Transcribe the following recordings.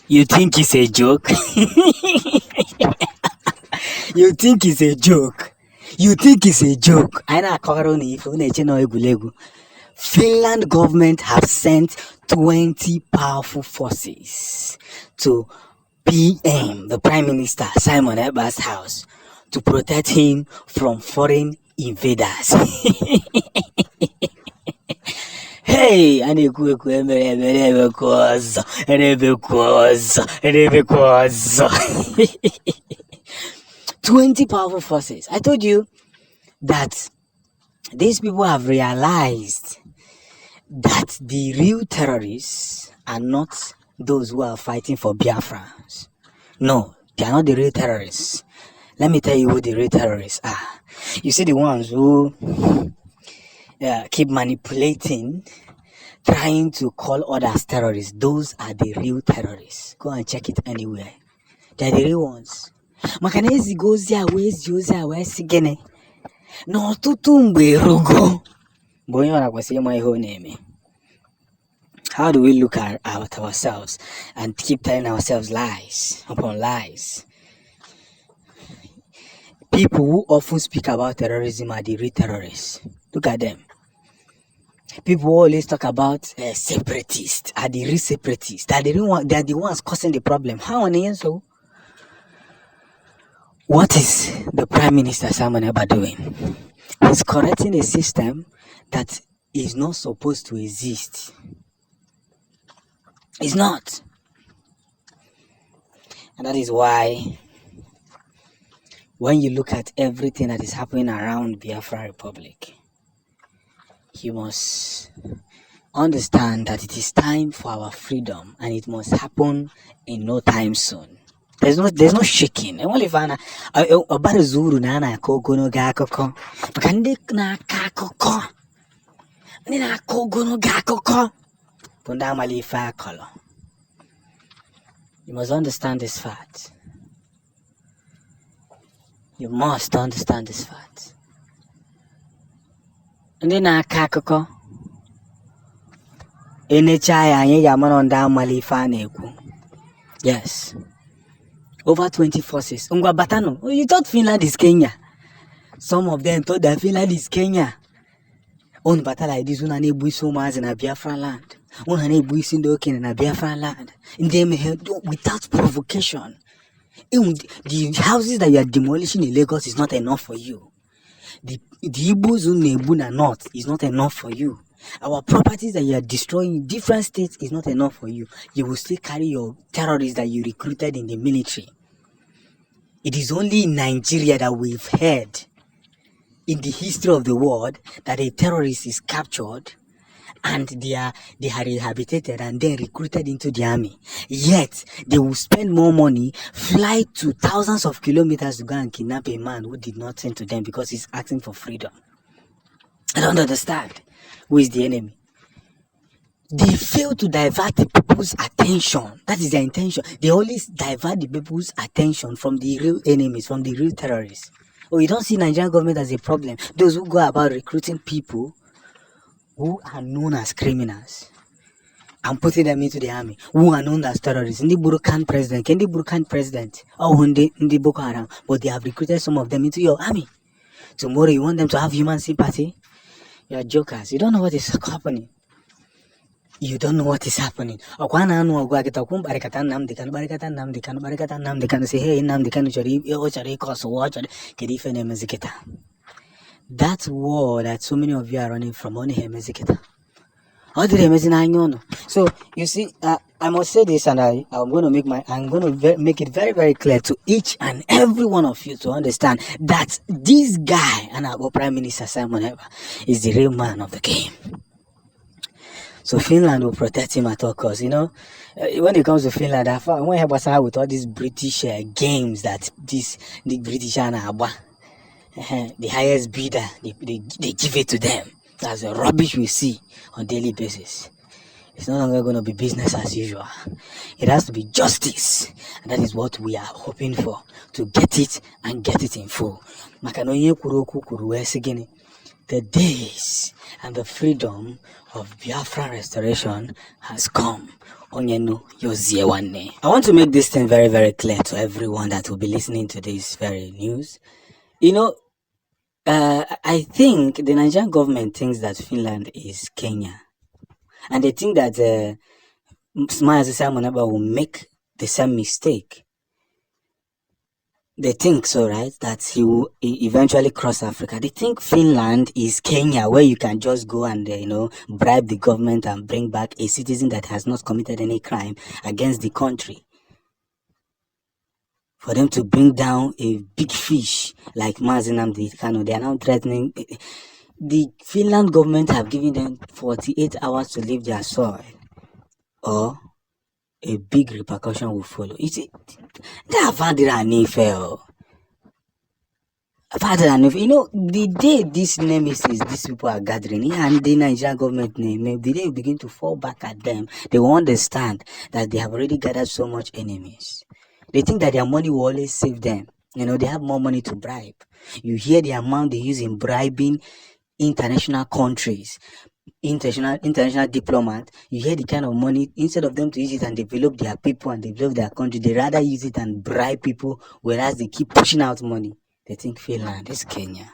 You think it's a joke? You think it's a joke? You think it's a joke? Finland government have sent 20 powerful forces to PM, the Prime Minister Simon Ekpa'S house, to protect him from foreign invaders. Hey, 20 powerful forces. I told you that these people have realized that the real terrorists are not those who are fighting for Biafrans. No, they are not the real terrorists. Let me tell you who the real terrorists are. You see the ones who keep manipulating, trying to call others terrorists. Those are the real terrorists. Go and check it anywhere. They are the real ones. Makanezi goes there, where's Jose, where's Sigene? No, tutumbe rugo. How do we look at ourselves and keep telling ourselves lies upon lies? People who often speak about terrorism are the real terrorists. Look at them. People who always talk about separatists are the real separatists. They are the ones causing the problem. How on the so? What is the Prime Minister Simon Ekpa doing? He's correcting a system that is not supposed to exist. It's not. And that is why when you look at everything that is happening around Biafra Republic, you must understand that it is time for our freedom and it must happen in no time soon. There's no shaking. Only if I about a zuru nana kogono gakoko. Kandik na kakoko. Nina kogono gakoko. Punda malifa color. You must understand this fact. You must understand this fact. Nina kakoko. Enechaya anye yaman on da malifa neku. Yes. Over 20 forces. Ungwa Batano. Oh, you thought Finland is Kenya. Some of them thought that Finland is Kenya. On battle like this, one bui so much in a Biafra land. One bui sindokin in a Biafra land. And they may without provocation. The houses that you are demolishing in Lagos is not enough for you. The Igbos in Nebuna North is not enough for you. Our properties that you are destroying in different states is not enough for you. You will still carry your terrorists that you recruited in the military. It is only in Nigeria that we've heard in the history of the world that a terrorist is captured and they are rehabilitated and then recruited into the army. Yet, they will spend more money, fly to thousands of kilometers to go and kidnap a man who did nothing to them because he's asking for freedom. I don't understand. Who is the enemy? They fail to divert the people's attention. That is their intention. They always divert the people's attention from the real enemies, from the real terrorists. Oh, you don't see Nigerian government as a problem. Those who go about recruiting people who are known as criminals and putting them into the army, who are known as terrorists. Ndi Burukan president, Ndi Boko Haram, but they have recruited some of them into your army. Tomorrow you want them to have human sympathy? You are jokers. You don't know what is happening. You don't know what is happening. Say, hey, that war that so many of you are running from only Hemeziketa. So you see, I must say this, and I'm going to make it very, very clear to each and every one of you to understand that this guy, and our Prime Minister Simon Ekpa, is the real man of the game. So Finland will protect him at all costs. You know, when it comes to Finland, when I was with all these British games that the British are the highest bidder, they give it to them. That's the rubbish we see on a daily basis. It's no longer going to be business as usual. It has to be justice. And that is what we are hoping for. To get it and get it in full. the days and the freedom of Biafra restoration has come. Onyenu Yoziewande. I want to make this thing very, very clear to everyone that will be listening to this very news. I think the Nigerian government thinks that Finland is Kenya. And they think that Smiles Simonaba will make the same mistake. They think so, right? That he will eventually cross Africa. They think Finland is Kenya, where you can just go and, bribe the government and bring back a citizen that has not committed any crime against the country. For them to bring down a big fish like Mazinam Kano, they are now threatening. The Finland government have given them 48 hours to leave their soil, or a big repercussion will follow. You see, the day this nemesis, these people are gathering, and the Nigerian government name, the day you begin to fall back at them, they will understand that they have already gathered so much enemies. They think that their money will always save them. They have more money to bribe. You hear the amount they use in bribing international countries, international diplomat. You hear the kind of money, instead of them to use it and develop their people and develop their country, they rather use it and bribe people, whereas they keep pushing out money. They think Finland is Kenya.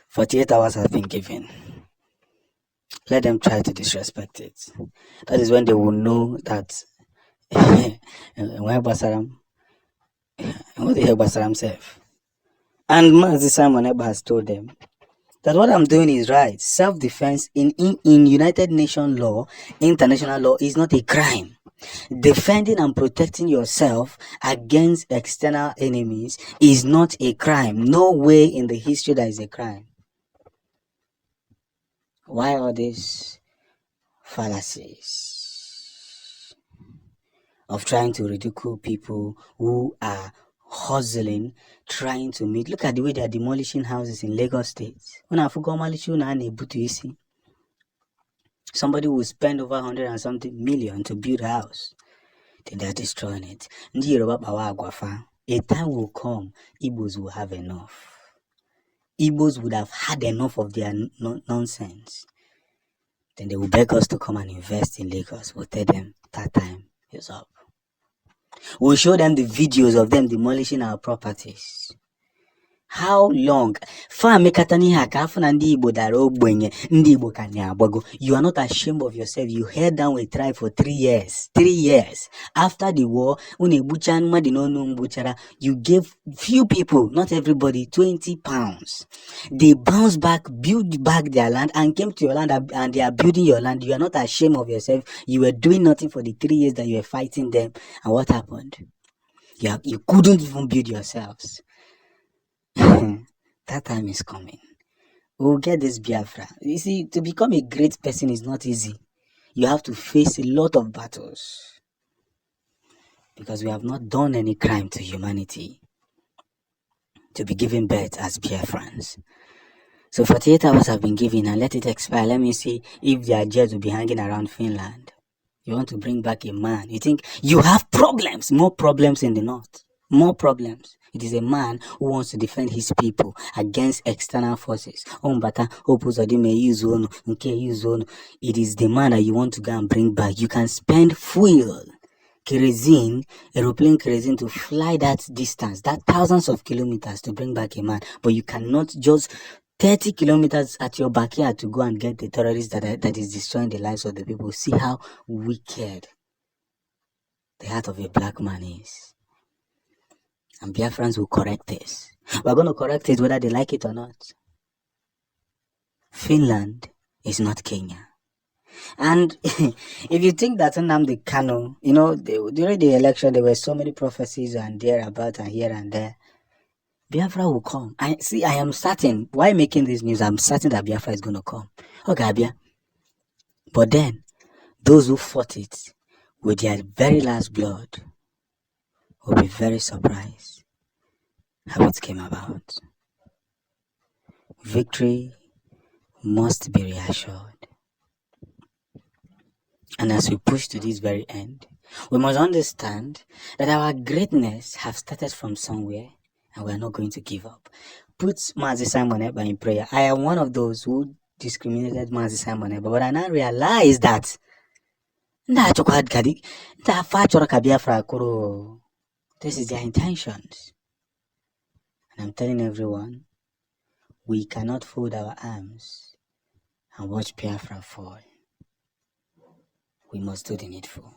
48 hours have been given. Let them try to disrespect it. That is when they will know that Basaram self. And Mazi Simon Eba has told them that what I'm doing is right. Self-defense in United Nations law, international law, is not a crime. Defending and protecting yourself against external enemies is not a crime. No way in the history that is a crime. Why all these fallacies of trying to ridicule people who are hustling, trying to meet? Look at the way they are demolishing houses in Lagos State. Somebody will spend over 100 and something million to build a house. Then they are destroying it. A time will come, Igbos will have enough. Igbos would have had enough of their nonsense. Then they will beg us to come and invest in Lagos. We'll tell them that time is up. We'll show them the videos of them demolishing our properties. How long? You are not ashamed of yourself. You held down a tribe for 3 years. 3 years. After the war, you gave few people, not everybody, 20 pounds. They bounced back, built back their land, and came to your land, and they are building your land. You are not ashamed of yourself. You were doing nothing for the 3 years that you were fighting them. And what happened? You couldn't even build yourselves. That time is coming. We'll get this Biafra. You see, to become a great person is not easy. You have to face a lot of battles, because we have not done any crime to humanity to be given birth as Biafrans. So 48 hours have been given, and let it expire. Let me see if their jets will be hanging around Finland. You want to bring back a man. You think you have problems, more problems in the north. More problems. It is a man who wants to defend his people against external forces. It is the man that you want to go and bring back. You can spend fuel, kerosene, aeroplane kerosene, to fly that distance, that thousands of kilometers, to bring back a man. But you cannot just 30 kilometers at your backyard to go and get the terrorist that is destroying the lives of the people. See how wicked the heart of a black man is. And Biafrans will correct this. We're going to correct it whether they like it or not. Finland is not Kenya. And if you think that Nnamdi Kanu, during the election, there were so many prophecies and thereabout and here and there. Biafra will come. I am certain. Why making this news? I'm certain that Biafra is going to come. Okay, Abia. But then, those who fought it with their very last blood will be very surprised how it came about. Victory must be reassured. And as we push to this very end, we must understand that our greatness has started from somewhere, and we are not going to give up. put Mazi Simon Ekpa in prayer. I am one of those who discriminated Mazi Simon Ekpa, but I now realize that this is their intentions. And I'm telling everyone, we cannot fold our arms and watch Biafra fall. We must do the needful.